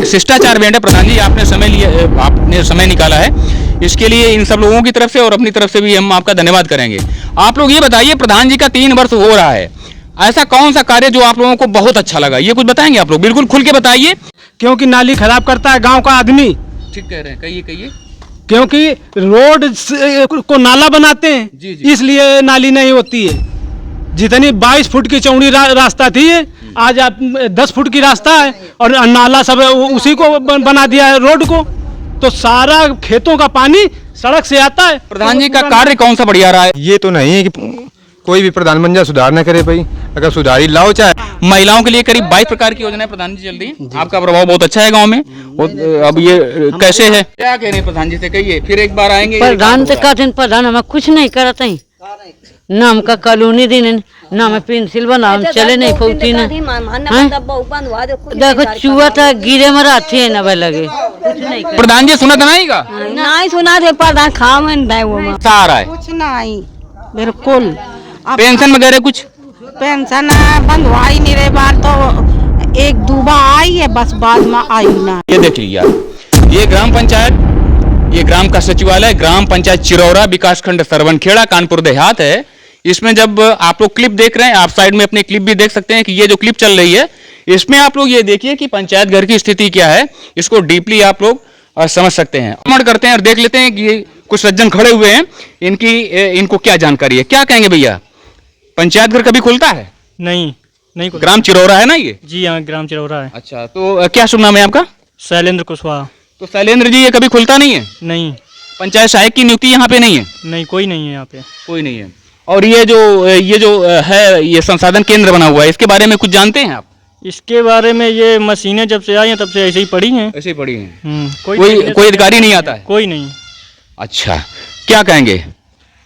शिष्टाचार भेंट है प्रधान जी, आपने समय निकाला है इसके लिए इन सब लोगों की तरफ से और अपनी तरफ से भी हम आपका धन्यवाद करेंगे। आप लोग ये बताइए, प्रधान जी का 3 वर्ष हो रहा है, ऐसा कौन सा कार्य जो आप लोगों को बहुत अच्छा लगा, ये कुछ बताएंगे आप लोग? बिल्कुल खुल के बताइए। क्योंकि नाली खराब करता है गांव का आदमी। ठीक कह रहे हैं, कहिए कहिए। क्योंकि रोड को नाला बनाते हैं, जी, जी। इसलिए नाली नहीं होती है। जितनी 22 फुट की चौड़ी रास्ता थी, आज आप 10 फुट की रास्ता है और नाला सब उसी को बना दिया है रोड को, तो सारा खेतों का पानी सड़क से आता है। प्रधान जी का कार्य कौन सा बढ़िया रहा है? ये तो नहीं है कि कोई भी प्रधानमंत्री सुधार न करे भाई, अगर सुधारी लाओ चाहे। महिलाओं के लिए करीब 22 प्रकार की योजनाएं प्रधान जी चल रही हैं। आपका प्रभाव बहुत अच्छा है गांव में। अब ये कैसे है, क्या कह रहे हैं प्रधान जी से? कहिए, फिर एक बार आएंगे। प्रधान से कहते प्रधान हमें कुछ नहीं करते हैं, ना हमका कॉलोनी दिन, ना हमें पेंसिल बना, हम चले नहीं पहुँची ना। देखो चूहा था गिरे में रहते हैं ना लगे, कुछ नहीं प्रधान जी सुना था नहीं का? नहीं सुना थे प्रधान खा में आ रहा है कुछ नहीं बिल्कुल। पेंशन वगैरह कुछ? पेंशन बंधवा ही नहीं रहे, बार तो 1-2 बार आई है बस, बाद में आई ना। ये देख लीजिए आप, ये ग्राम पंचायत, ये ग्राम का सचिवालय ग्राम पंचायत चिरौरा, विकासखंड सरवनखेड़ा, कानपुर देहात है। इसमें जब आप लोग क्लिप देख रहे हैं, आप साइड में अपनी क्लिप भी देख सकते हैं कि ये जो क्लिप चल रही है इसमें आप लोग ये देखिए कि पंचायत घर की स्थिति क्या है, इसको डीपली आप लोग समझ सकते हैं। भ्रमण करते हैं और देख लेते हैं कि कुछ सज्जन खड़े हुए हैं, इनको क्या जानकारी है। क्या कहेंगे भैया, पंचायत घर कभी खुलता है? नहीं ग्राम चिरौरा है ना ये? जी हाँ, ग्राम चिरौरा है। अच्छा, तो क्या शुभ नाम है आपका? शैलेंद्र कुशवाहा। तो शैलेंद्र जी, ये कभी खुलता नहीं है? नहीं, पंचायत सहायक की नियुक्ति यहाँ पे नहीं है? नहीं कोई नहीं है यहाँ पे, कोई नहीं है। और ये जो है, ये संसाधन केंद्र बना हुआ है, इसके बारे में कुछ जानते हैं आप? इसके बारे में ये मशीनें जब से आई हैं तब से ऐसे ही पड़ी हैं। ऐसे ही पड़ी हैं। कोई अधिकारी नहीं आता है? कोई नहीं। अच्छा, क्या कहेंगे?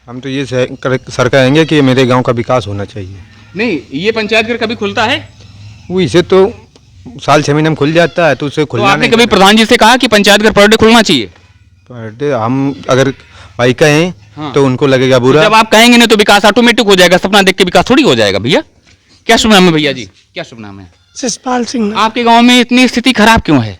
हम तो ये सर कहेंगे कि मेरे गांव का विकास होना चाहिए। नहीं, ये पंचायत घर कभी खुलता है? वो इसे तो साल 6 महीने में खुल जाता है, तो उसे तो खुलना आपने नहीं। कभी प्रधान जी से कहा कि पंचायत घर पर डे खुलना चाहिए? पर डे हम अगर भाई कहें हाँ। तो उनको लगेगा बुरा। जब आप कहेंगे नहीं तो विकास ऑटोमेटिक हो जाएगा, सपना देख के विकास थोड़ी हो जाएगा भैया। क्या शुभ नाम है भैया जी, क्या शुभ नाम है? शिषपाल सिंह। आपके गाँव में इतनी स्थिति खराब क्यों है?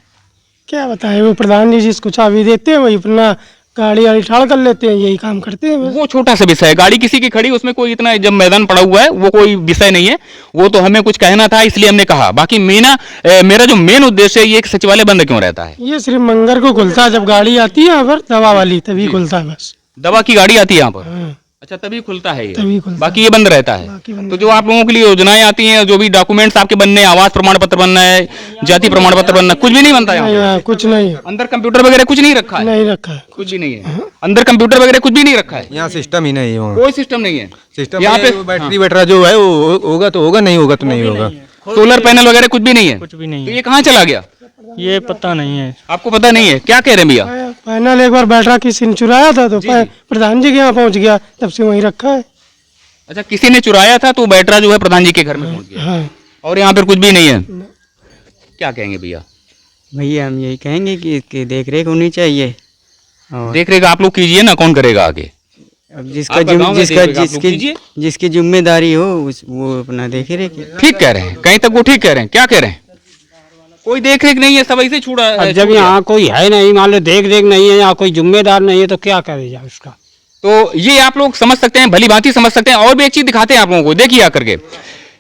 क्या बताए, वो प्रधान जी जिसको चाबी देते हैं वही अपना गाड़ी वाड़ी ठाड़ कर लेते हैं, यही काम करते हैं बस। वो छोटा सा विषय है, गाड़ी किसी की खड़ी, उसमें कोई इतना जब मैदान पड़ा हुआ है वो कोई विषय नहीं है। वो तो हमें कुछ कहना था इसलिए हमने कहा। बाकी मेरा जो मेन उद्देश्य है, ये सचिवालय बंद क्यों रहता है? ये सिर्फ मंगर को खुलता है, जब गाड़ी आती है यहाँ पर दवा वाली तभी खुलता है बस। दवा की गाड़ी आती है यहाँ पर? हाँ। अच्छा, तभी खुलता है तभी ये, खुलता बाकी ये बंद रहता है। तो जो आप लोगों के लिए योजनाएं आती हैं, जो भी डॉक्यूमेंट्स आपके बनने, आवास प्रमाण पत्र बनना है, जाति प्रमाण पत्र बनना, कुछ भी नहीं बनता है यहाँ? नहीं, कुछ नहीं, अंदर कंप्यूटर वगैरह कुछ नहीं रखा है? नहीं रखा है, कुछ भी नहीं है अंदर कंप्यूटर वगैरह, कुछ भी नहीं रखा है यहाँ सिस्टम ही नहीं है, वहाँ कोई सिस्टम नहीं है सिस्टम यहाँ पे। बैटरी बैटरा जो है वो होगा तो होगा, नहीं होगा तो नहीं होगा। सोलर पैनल वगैरह कुछ भी नहीं है? कुछ भी नहीं तो है। ये कहाँ चला गया? ये पता नहीं है, आपको पता नहीं है? क्या कह रहे हैं भैया? पैनल एक बार बैटरा किसी ने चुराया था तो प्रधान जी के यहाँ पहुँच गया, तब से वहीं रखा है। अच्छा, किसी ने चुराया था तो बैटरा जो है प्रधान जी के घर में पहुंच गया। हाँ। और यहाँ पर कुछ भी नहीं है? क्या कहेंगे भैया? भैया हम यही कहेंगे कि इसकी देख रेख होनी चाहिए, और देख रेख आप लोग कीजिए ना, कौन करेगा आगे? अब जिसका आपका गाँव है, देख रेख आप लोग कीजिए। जिसकी जिम्मेदारी हो वो अपना देखे रेख। ठीक कह रहे हैं, कहीं तक वो ठीक कह रहे हैं। क्या कह रहे हैं? कोई देख रेख नहीं है, सब ऐसे छूड़ा। जब यहाँ कोई है नहीं, मान लो देख रेख नहीं है, यहाँ कोई जिम्मेदार नहीं है, तो क्या करेगा उसका? तो ये आप लोग समझ सकते हैं, भली भांति समझ सकते हैं। और भी एक चीज दिखाते हैं आप लोगों को, देखिए आकर के।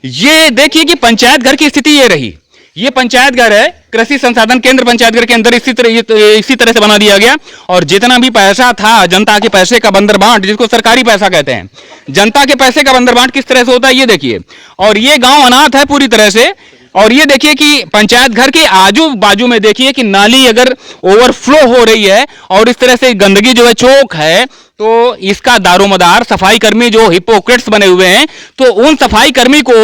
ये देखिए कि पंचायत घर की स्थिति ये रही। ये पंचायत घर है, कृषि संसाधन केंद्र पंचायत घर के अंदर इसी तरह से बना दिया गया। और जितना भी पैसा था, जनता के पैसे का बंदरबांट, जिसको सरकारी पैसा कहते हैं, जनता के पैसे का बंदरबांट किस तरह से होता है ये देखिए। और ये गांव अनाथ है पूरी तरह से। और ये देखिए कि पंचायत घर के आजू बाजू में देखिए कि नाली अगर ओवरफ्लो हो रही है और इस तरह से गंदगी जो है चौक है, तो इसका दारोमदार सफाई कर्मी जो हिपोक्रेट्स बने हुए हैं, तो उन सफाई कर्मी को,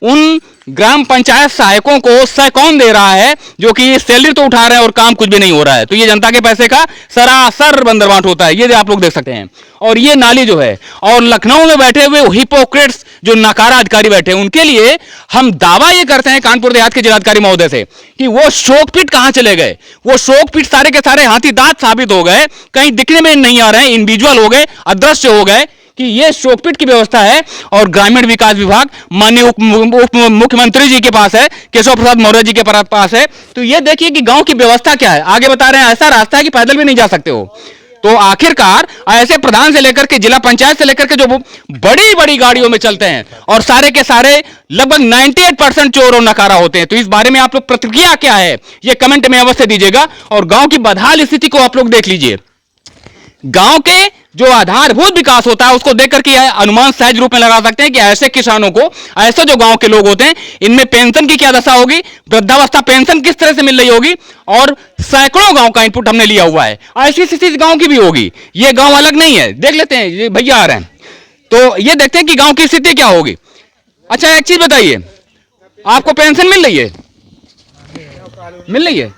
उन ग्राम पंचायत सहायकों को सह कौन दे रहा है, जो कि सैलरी तो उठा रहे हैं और काम कुछ भी नहीं हो रहा है। तो ये जनता के पैसे का सरासर बंदरबांट होता है, ये आप लोग देख सकते हैं। और ये नाली जो है, और लखनऊ में बैठे हुए हिपोक्रेट्स जो नकारा अधिकारी बैठे हैं, उनके लिए हम दावा ये करते हैं कानपुर देहात के जिलाधिकारी महोदय से कि वो शोकपीठ कहां चले गए। वो शोकपीठ सारे के सारे हाथी दांत साबित हो गए, कहीं दिखने में नहीं आ रहे हैं, इनविजुअल हो गए, अदृश्य हो गए। कि ये शोकपीट की व्यवस्था है और ग्रामीण विकास विभाग माननीय उप मुख्यमंत्री जी के पास है, केशव प्रसाद मौर्य जी के पास है। तो ये देखिए कि गांव की व्यवस्था क्या है। आगे बता रहे हैं ऐसा रास्ता है कि पैदल भी नहीं जा सकते हो। तो आखिरकार ऐसे प्रधान से लेकर के जिला पंचायत से लेकर के जो बड़ी बड़ी गाड़ियों में चलते हैं और सारे के सारे लगभग 98% चोर और नकारा होते हैं। तो इस बारे में आप लोग प्रतिक्रिया क्या है ये कमेंट में अवश्य दीजिएगा। और गांव की बदहाल स्थिति को आप लोग देख लीजिए। गांव के जो आधारभूत विकास होता है उसको देखकर के अनुमान सहज रूप में लगा सकते हैं कि ऐसे किसानों को, ऐसे जो गांव के लोग होते हैं, इनमें पेंशन की क्या दशा होगी, वृद्धावस्था पेंशन किस तरह से मिल रही होगी। और सैकड़ों गांव का इनपुट हमने लिया हुआ है। ऐसी स्थिति गांव की भी होगी। ये गांव अलग नहीं है। देख लेते हैं, ये भैया आ रहे हैं तो ये देखते हैं कि गांव की स्थिति क्या होगी। अच्छा एक चीज बताइए, आपको पेंशन मिल रही है? मिल रही है।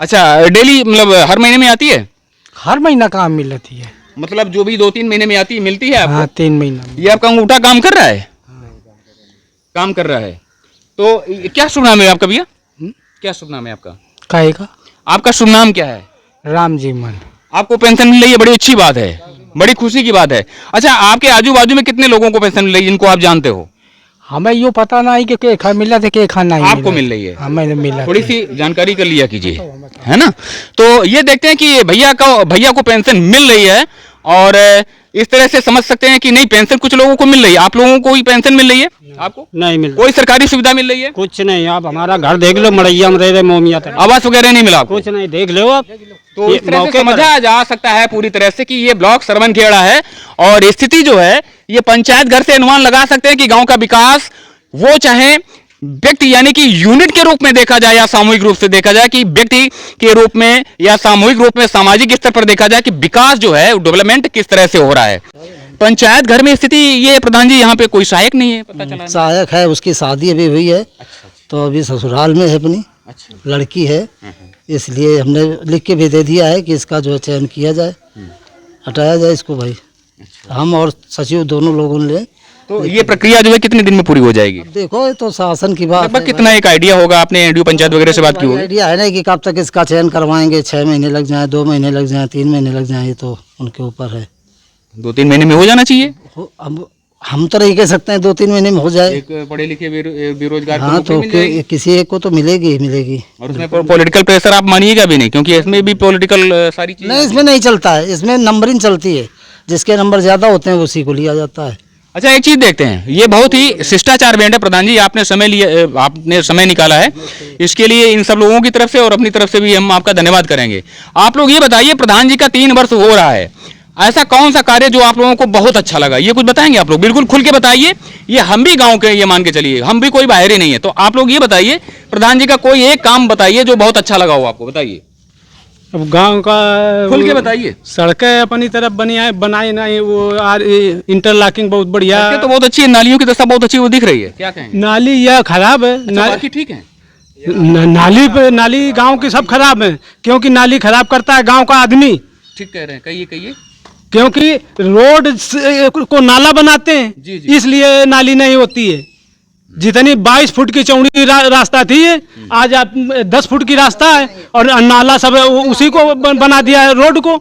अच्छा डेली मतलब हर महीने में आती है? हर महीना काम मिलती है, मतलब जो भी 2-3 महीने में आती है मिलती है आपको? हाँ 3 महीना। ये आपका अंगूठा काम कर रहा है? काम कर रहा है। तो क्या शुभ नाम है आपका भैया? क्या शुभ नाम है आपका? काहे का? आपका शुभ नाम क्या है? राम जी मन। आपको पेंशन मिल रही है, बड़ी अच्छी बात है, बड़ी खुशी की बात है। अच्छा आपके आजू बाजू में कितने लोगों को पेंशन मिल रही है जिनको आप जानते हो? हमें यो पता नहीं कि के खा मिला था के खा नहीं आपको मिल रही है? हमें मिला। थोड़ी सी जानकारी कर लिया कीजिए, है ना। तो ये देखते हैं कि भैया को पेंशन मिल रही है और इस तरह से समझ सकते हैं कि नहीं पेंशन कुछ लोगों को मिल रही है। आप लोगों को ही पेंशन मिल रही है? आपको नहीं मिल कोई सरकारी सुविधा मिल रही है? कुछ नहीं। आप हमारा घर देख लो, मड़ैया में रह मोमिया तक आवास वगैरह नहीं मिला आपको? कुछ नहीं, देख लो आप। तो इस तरह से समझा जा सकता है पूरी तरह से कि ये ब्लॉक सरवनखेड़ा है और स्थिति जो है ये पंचायत घर से अनुमान लगा सकते हैं कि गांव का विकास वो चाहे व्यक्ति यानी कि यूनिट के रूप में देखा जाए या सामूहिक रूप से देखा जाए, कि व्यक्ति के रूप में या सामूहिक रूप में सामाजिक स्तर पर देखा जाए कि विकास जो है डेवलपमेंट किस तरह से हो रहा है। पंचायत घर में स्थिति ये प्रधान जी यहाँ पे कोई सहायक नहीं है, पता चला? सहायक है, उसकी शादी अभी हुई है। तो अभी ससुराल में है अपनी। लड़की है, इसलिए हमने लिख के भी दे दिया है कि इसका जो है चयन किया जाए, हटाया जाए इसको भाई। हम और सचिव दोनों लोगों ने। तो ये प्रक्रिया जो है कितने दिन में पूरी हो जाएगी? देखो ये तो शासन की बात है। लगभग कितना एक आइडिया होगा? आपने एनडीओ पंचायत वगैरह से बात की होगी? आइडिया है ना कि कब तक इसका चयन करवाएंगे। 6 महीने लग जाए, 2 महीने लग जाए, 3 महीने लग जाए, ये तो उनके ऊपर है। 2-3 महीने में हो जाना चाहिए। हम तो नहीं कह सकते हैं 2-3 महीने में हो जाए। एक पढ़े लिखे बेरोजगार हाँ तो किसी एक को तो मिलेगी ही मिलेगी। और उसमें पॉलिटिकल प्रेशर आप मानिएगा भी नहीं, क्योंकि इसमें भी पॉलिटिकल सारी चीजें नहीं, इसमें नहीं चलता है। इसमें नंबरिंग चलती है, जिसके नंबर ज्यादा होते हैं उसी को लिया जाता है। अच्छा एक चीज देखते हैं, ये बहुत ही शिष्टाचार बैंड है प्रधान जी, आपने समय निकाला है, इसके लिए इन सब लोगों की तरफ से और अपनी तरफ से भी हम आपका धन्यवाद करेंगे। आप लोग ये बताइए, प्रधान जी का 3 वर्ष हो रहा है, ऐसा कौन सा कार्य जो आप लोगों को बहुत अच्छा लगा, ये कुछ बताएंगे आप लोग? बिल्कुल खुल के बताइए। ये हम भी गांव के, ये मान के चलिए हम भी कोई बाहरी नहीं है। तो आप लोग ये बताइए, प्रधान जी का कोई एक काम बताइए जो बहुत अच्छा लगा हो आपको, बताइए। अब गांव का खुल के बताइए। सड़कें अपनी तरफ बनाई नहीं, वो इंटरलॉकिंग बहुत बढ़िया तो बहुत अच्छी है, नालियों की दशा बहुत अच्छी वो दिख रही है, क्या कहेंगे? नाली यह खराब है। बाकी ठीक है। नाली गांव की सब खराब है, क्योंकि नाली खराब करता है गांव का आदमी। ठीक कह रहे हैं, कहिए। क्योंकि रोड को नाला बनाते हैं, जी, जी। इसलिए नाली नहीं होती है। जितनी 22 फुट की चौड़ी रास्ता थी, आज आप 10 फुट की रास्ता है और नाला सब उसी को बना दिया है रोड को।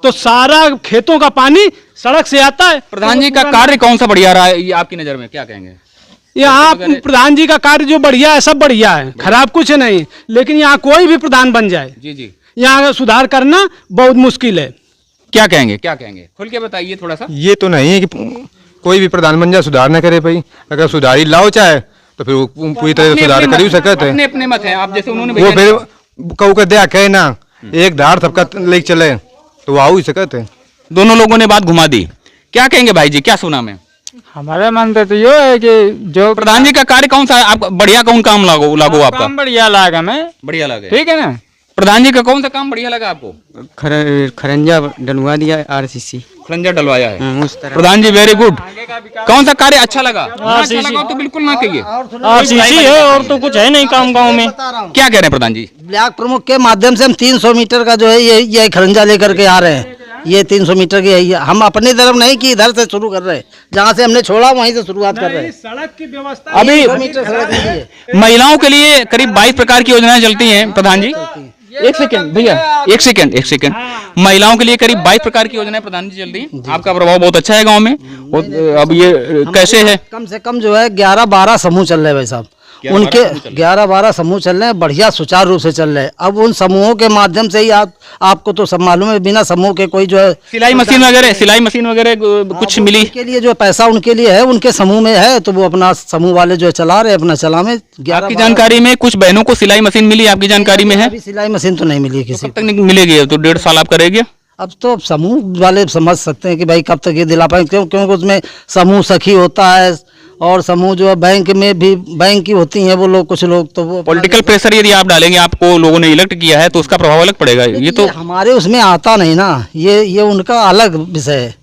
तो सारा खेतों का पानी सड़क से आता है। प्रधान जी का कार्य कौन सा बढ़िया रहा है ये आपकी नजर में, क्या कहेंगे? यहाँ प्रधान जी का कार्य जो बढ़िया है, सब बढ़िया है, खराब कुछ नहीं। लेकिन यहाँ कोई भी प्रधान बन जाए, जी, यहाँ सुधार करना बहुत मुश्किल है। क्या कहेंगे? खुल के बताइए थोड़ा सा। ये तो नहीं है कि कोई भी प्रधान बन जाए सुधार न करे भाई। अगर सुधारी लाओ चाहे तो फिर वो पूरी तरह से सुधार कर ही सकते हैं। अपने मत है, आप जैसे उन्होंने वो फिर कहू कर दिया कहे ना एक धार सबका लेके चले तो वो आ ही सकते हैं। दोनों लोगों ने बात घुमा दी। क्या कहेंगे भाई जी, क्या सुना मैं? हमारे मन पे तो यो है कि जो प्रधान जी का कार्य कौन सा है आप बढ़िया, कौन काम लागू आपका? काम बढ़िया लगा हमें, बढ़िया लगा, ठीक है ना। प्रधान जी का कौन सा काम बढ़िया लगा आपको? खरंजा डलवा दिया आरसीसी, खरंजा डलवाया है उस तरह। प्रधान जी वेरी गुड। कौन सा कार्य अच्छा लगा? अच्छा लगा तो बिल्कुल ना कहिए। आरसीसी है और तो कुछ है नहीं काम गाँव में। क्या कह रहे हैं प्रधान जी? ब्लॉक प्रमुख के माध्यम से हम 300 मीटर का जो है ये खरंजा लेकर के आ रहे हैं। ये 300 मीटर की है। हम अपनी तरफ नहीं कि इधर से शुरू कर रहे हैं, जहाँ से हमने छोड़ा वहीं से शुरुआत कर रहे हैं। सड़क की व्यवस्था अभी मीटर सड़क नहीं है। महिलाओं के लिए करीब 22 प्रकार की योजनाएं चलती हैं प्रधान जी। एक सेकंड भैया, एक सेकंड। महिलाओं के लिए करीब 22 प्रकार की योजनाएं प्रधान जी चल रही हैं। आपका प्रभाव बहुत अच्छा है गांव में। अब ये कैसे है? कम से कम जो है 11-12 समूह चल रहे हैं भाई साहब। उनके 11-12 समूह चल रहे हैं, बढ़िया सुचारू रूप से चल रहे हैं। अब उन समूहों के माध्यम से ही आपको तो सब मालूम है, बिना समूह के कोई जो है सिलाई मशीन वगैरह कुछ मिली? उनके लिए जो पैसा उनके लिए है, उनके समूह में है, तो वो अपना समूह वाले जो है चला रहे, अपना चला में। आपकी जानकारी में कुछ बहनों को सिलाई मशीन मिली? आपकी जानकारी में है? अभी सिलाई मशीन तो नहीं मिली किसी कब तक मिलेगी? तो 1.5 साल आप करेंगे? अब तो समूह वाले समझ सकते हैं कि भाई कब तक ये दिला पाएंगे, क्योंकि उसमें समूह सखी होता है और समूह जो है बैंक में भी बैंक की होती हैं वो लोग, कुछ लोग तो वो पॉलिटिकल प्रेशर यदि आप डालेंगे, आपको लोगों ने इलेक्ट किया है तो उसका प्रभाव अलग पड़ेगा। ये तो हमारे उसमें आता नहीं ना, ये उनका अलग विषय है।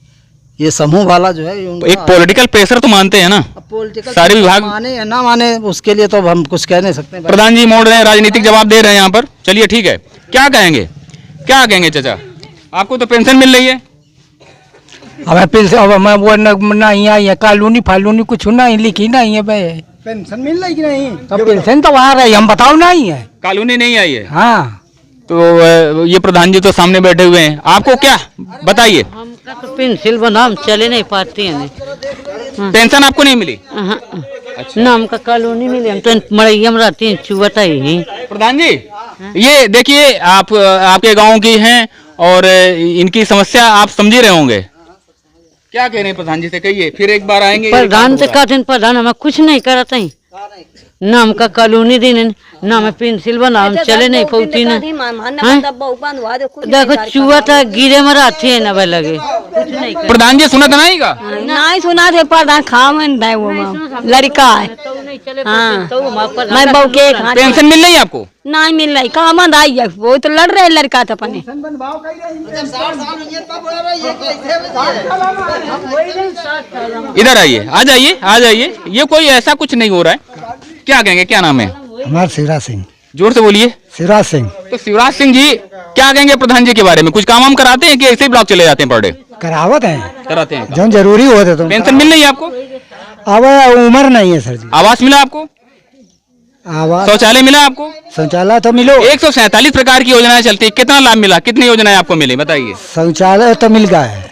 ये समूह वाला जो है एक पॉलिटिकल प्रेशर तो मानते हैं ना पॉलिटिकल सारे विभाग, माने या ना माने उसके लिए तो हम कुछ कह नहीं सकते। प्रधान जी मोड़ रहे हैं, राजनीतिक जवाब दे रहे हैं यहाँ पर। चलिए ठीक है, क्या कहेंगे चाचा? आपको तो पेंशन मिल रही है। अब पेंशन अब मैं वो नहीं आई है, कॉलोनी फालूनी कुछ नहीं लिखी नहीं है भाई। पेंशन मिल रही कि नहीं? तो पेंशन तो आ रही, हम बताओ नहीं है। कॉलोनी नहीं आई है? हाँ तो ये प्रधान जी तो सामने बैठे हुए हैं, आपको क्या बताइए? हमका तो पेंसिल बना, हम चले नहीं पाते हैं। पेंशन आपको नहीं मिली? ना हमका कॉलोनी मिली, हम तो मड़ैया में रहते हैं, चुवता ही। प्रधान जी ये देखिए, आप आपके गांव की हैं और इनकी समस्या आप समझ रहे होंगे। क्या कह रहे हैं प्रधान जी से? कहिए, फिर एक बार आएंगे। प्रधान से कहते हैं, प्रधान हमें कुछ नहीं करते हैं, ना हमका कॉलोनी दी, ना हमें पेंसिल बना, हम चले नहीं पहुँची ना। देखो चुआ था गिरे में रहते हैं ना भाई लगे, कुछ नहीं कर। प्रधान जी सुना था नहीं का? नहीं सुना थे प्रधान, खावन है वो लड़का है। मैं बहू के पेंशन मिल रही है आपको? नहीं मिल रही, कहाँ बंद आई है, वो तो लड़ रहे लड़का तो अपने। इधर आइए, आ जाइए। ये कोई ऐसा कुछ नहीं हो रहा है। क्या कहेंगे, क्या नाम है? हमारा शिवराज सिंह। जोर से बोलिए। शिवराज सिंह। तो शिवराज सिंह जी क्या कहेंगे प्रधान जी के बारे में? कुछ काम वाम कराते हैं कि ऐसे ही ब्लॉक चले जाते हैं पर डे? करावत है, कराते हैं। जो जरूरी होते तो। पेंशन मिल रही है आपको? अब उम्र नहीं है सर जी। आवास मिला आपको? आवास शौचालय मिला आपको? शौचालय तो मिलो। 147 प्रकार की योजनाएं चलती है, कितना लाभ मिला? कितनी योजनाएं आपको मिली बताइए? शौचालय तो मिल गया है,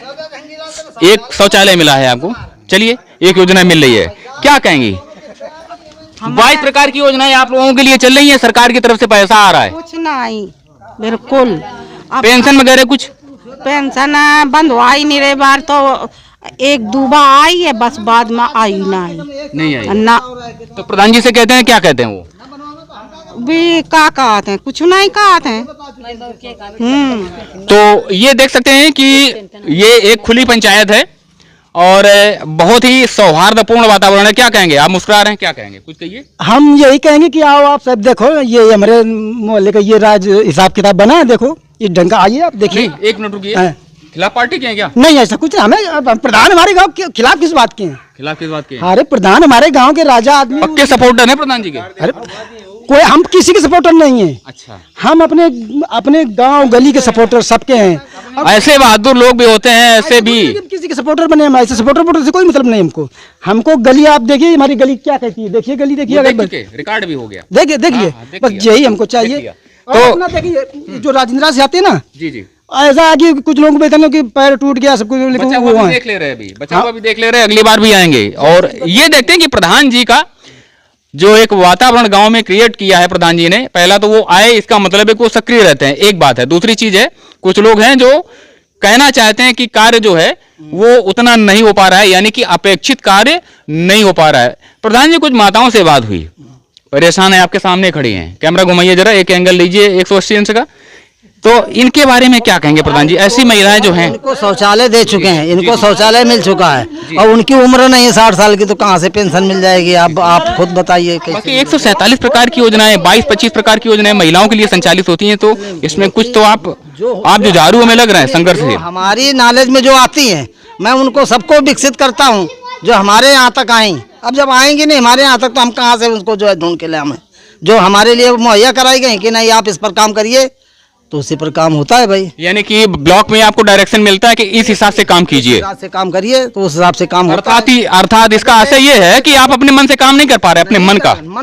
एक शौचालय मिला है आपको। चलिए, एक योजना मिल रही है, क्या कहेंगी? 22 प्रकार की योजनाएं आप लोगों के लिए चल रही है, सरकार की तरफ से पैसा आ रहा है। कुछ नहीं बिल्कुल। पेंशन वगैरह कुछ? पेंशन बंधवा ही नहीं रहे, बार तो 1-2 बार आई है, बस बाद में आई नहीं आई ना। तो प्रधान जी से कहते हैं, क्या कहते हैं वो? भी क्या कहते हैं, कुछ नहीं कहते हैं। तो ये देख सकते हैं कि ये एक खुली पंचायत है और बहुत ही सौहार्दपूर्ण वातावरण है। क्या कहेंगे? आप मुस्कुरा रहे हैं, क्या कहेंगे? कुछ कहिए। हम यही कहेंगे कि आओ आप सब देखो, ये हमारे मोहल्ले का ये राज हिसाब किताब बना है, देखो ये ढंग का। आइए आप देखिए। एक मिनट रुकिए, खिलाफ पार्टी के हैं क्या? नहीं ऐसा कुछ, हमें प्रधान हमारे गांव के खिलाफ किस बात के हैं? खिलाफ किस बात के? अरे प्रधान हमारे गांव के राजा आदमी, पक्के सपोर्टर है प्रधान जी के? अरे कोई हम किसी के सपोर्टर नहीं है। अच्छा, हम अपने गांव गली के सपोर्टर सबके हैं। ऐसे बहादुर लोग भी होते हैं, ऐसे भी किसी के सपोर्टर बने, हम ऐसे सपोर्टर से कोई मतलब नहीं हमको गली आप देखिए, हमारी गली क्या कहती है, देखिए गली देखिए, रिकॉर्ड भी हो गया। देखिए बस यही हमको चाहिए। तो देखिए जो राजेंद्र से आते हैं ना, जी ऐसा आगे कुछ लोगों को बेहतर कि पैर टूट गया सब कुछ, बच्चा हुआ भी देख ले रहे हैं, अभी बच्चा हुआ भी देख ले रहे हैं, अगली बार भी आएंगे। और ये देखते हैं कि प्रधान जी का जो एक वातावरण गांव में क्रिएट किया है प्रधान जी ने, पहला तो वो आए, इसका मतलब है कि वो सक्रिय रहते हैं, एक बात है। दूसरी चीज है, कुछ लोग हैं जो कहना चाहते हैं कि कार्य जो है वो उतना नहीं हो पा रहा है, यानी कि अपेक्षित कार्य नहीं हो पा रहा है। प्रधान जी कुछ माताओं से बात हुई, परेशान है, आपके सामने खड़ी हैं, कैमरा घुमाइए जरा, एक एंगल लीजिए 180 अंश का। तो इनके बारे में क्या कहेंगे प्रधान जी? ऐसी महिलाएं जो हैं, इनको शौचालय दे चुके हैं, इनको शौचालय मिल चुका है और उनकी उम्र नहीं है 60 साल की, तो कहाँ से पेंशन मिल जाएगी? आप खुद बताइए। बाकी 147 प्रकार की योजनाएं, 22-25 प्रकार की योजनाएं महिलाओं के लिए संचालित होती हैं, तो इसमें कुछ तो आप जुझारू हमें लग रहे हैं संघर्ष से। हमारी नॉलेज में जो आती है, मैं उनको सबको विकसित करता हूँ जो हमारे यहाँ तक आई। अब जब आएंगे नहीं हमारे यहाँ तक, तो हम कहाँ से उनको जो है ढूंढ के ले आए? जो हमारे लिए मुहैया कराई गई कि नहीं आप इस पर काम करिए, तो उसी पर काम होता है भाई। यानी कि ब्लॉक में आपको डायरेक्शन मिलता है कि इस हिसाब से काम कीजिए, हिसाब से काम करिए, तो उस हिसाब से काम होता है। अर्थात इसका आशय ये है कि आप अपने मन से काम नहीं कर पा रहे, अपने मन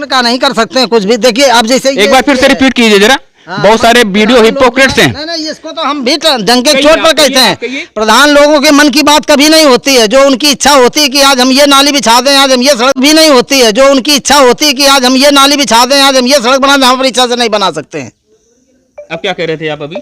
का नहीं कर सकते हैं कुछ भी। देखिए आप जैसे एक बार फिर से रिपीट कीजिए जरा, बहुत सारे वीडियो हिपोक्रेट्स हैं। नहीं नहीं, इसको तो हम भी डंके चोट पर कहते हैं। प्रधान लोगों के मन की बात कभी नहीं होती है। जो उनकी इच्छा होती है कि आज हम ये नाली बिछा दें, आज हम ये सड़क भी नहीं होती है। जो उनकी इच्छा होती है कि आज हम ये नाली बिछा दें, आज हम ये सड़क बना दें, हम अपनी इच्छा से नहीं बना सकते हैं। अब क्या कह रहे थे आप अभी?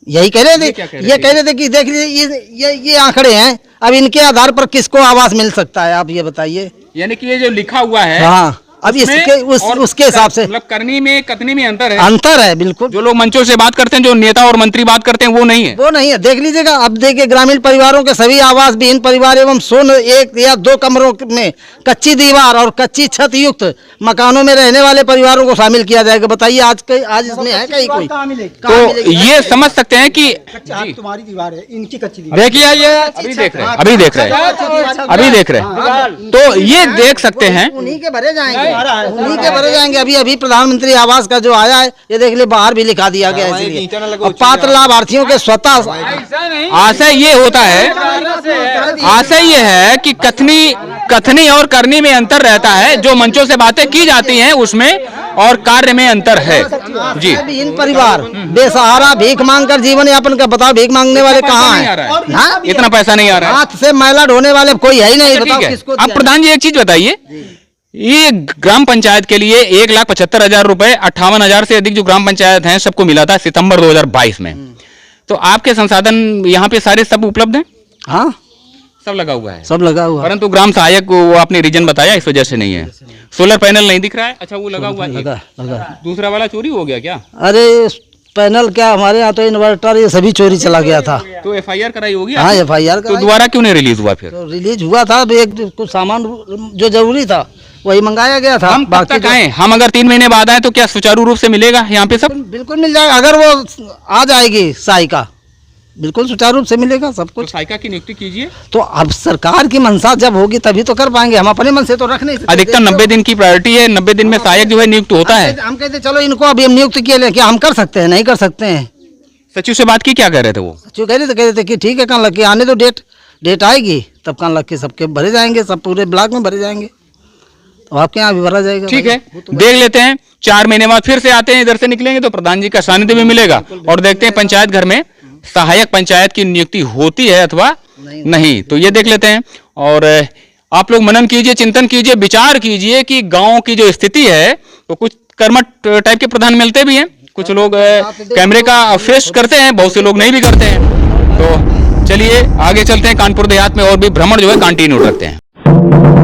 यही कह रहे थे, ये कह रहे थे कि देख लीजिए ये आंकड़े हैं, अब इनके आधार पर किसको आवास मिल सकता है, आप ये बताइए। यानी कि ये जो लिखा हुआ है, हाँ, अब इसके उसके हिसाब से मतलब करनी में कथनी में अंतर है। अंतर है बिल्कुल। जो लोग मंचों से बात करते हैं, जो नेता और मंत्री बात करते हैं, वो नहीं है। वो नहीं है। देख लीजिएगा, अब देखिए ग्रामीण परिवारों के सभी आवास विहीन परिवार एवं शून्य 1 या 2 कमरों में कच्ची दीवार और कच्ची छत युक्त मकानों में रहने वाले परिवारों को शामिल किया जाएगा। बताइए आज इसमें है कहीं कोई? तो ये समझ सकते हैं कि तुम्हारी दीवार है, इनकी कच्ची दीवार। देखिए, ये अभी देख रहे हैं, तो ये देख सकते हैं। उन्हीं के भरे जाएंगे, उन्हीं के भरे जाएंगे। अभी प्रधानमंत्री आवास का जो आया है, ये देख ले, बाहर भी लिखा दिया गया है। इसलिए अब पात्र लाभार्थियों के स्वतः आशय ये होता है, आशय ये है कि कथनी और करनी में अंतर रहता है। जो मंचों से बातें की जाती हैं उसमें और कार्य में अंतर है। जी, विहीन परिवार बेसहारा भीख मांग कर जीवन यापन का, बताओ भीख मांगने वाले कहाँ हैं? इतना पैसा नहीं आ रहा है। हाथ से मैला ढोने वाले कोई है ही नहीं। बताओ किसको? अब प्रधान जी एक चीज बताइए, ये ग्राम पंचायत के लिए 1,75,000 रुपए 58,000 से अधिक जो ग्राम पंचायत हैं सबको मिला था सितंबर 2022 में। तो आपके संसाधन यहाँ पे सारे सब उपलब्ध हैं? हाँ, सब लगा हुआ है, सब लगा हुआ है। परंतु ग्राम सहायक वो आपने रीजन बताया इस वजह से नहीं है। सोलर पैनल नहीं दिख रहा है। अच्छा, वो लगा हुआ है। लगा। दूसरा वाला चोरी हो गया क्या? अरे पैनल क्या, हमारे यहाँ तो इन्वर्टर ये सभी चोरी चला गया था। तो FIR कराई होगी? हाँ, FIR तो दोबारा क्यों नहीं रिलीज हुआ फिर? तो रिलीज हुआ था, एक कुछ सामान जो जरूरी था वही मंगाया गया था। हम कब तक आए? हम अगर 3 महीने बाद आए तो क्या सुचारू रूप से मिलेगा यहाँ पे सब? बिल्कुल मिल जाएगा, अगर वो आ जाएगी सहायिका, बिल्कुल सुचारू रूप से मिलेगा सब कुछ। तो सहायिका की नियुक्ति कीजिए। तो अब सरकार की मंशा जब होगी तभी तो कर पाएंगे, हम अपने मन से तो रख नहीं सकते। अधिकतम 90 दिन की प्रायोरिटी है, 90 दिन में सहायक जो है नियुक्त होता है। हम कहते चलो इनको अभी हम नियुक्त किए, क्या हम कर सकते हैं? नहीं कर सकते हैं। सचिव से बात की, क्या कह रहे थे वो? सचिव कह रहे थे कि ठीक है, कान लग के आने दो, डेट आएगी तब कान लग के सबके भरे जाएंगे, सब पूरे ब्लॉक में भरे जाएंगे, तो आपके यहाँ भी भरा जाएगा। ठीक है, देख लेते हैं। 4 महीने बाद फिर से आते हैं, इधर से निकलेंगे तो प्रधान जी का सानिध्य भी मिलेगा और देखते हैं पंचायत घर में सहायक पंचायत की नियुक्ति होती है अथवा नहीं। तो ये देख लेते हैं और आप लोग मनन कीजिए, चिंतन कीजिए, विचार कीजिए कि गांव की जो स्थिति है, तो कुछ कर्मठ टाइप के प्रधान मिलते भी हैं, कुछ लोग कैमरे का फेस करते हैं, बहुत से लोग नहीं भी करते हैं। तो चलिए आगे चलते हैं, कानपुर देहात में और भी भ्रमण जो है कंटिन्यू रखते हैं।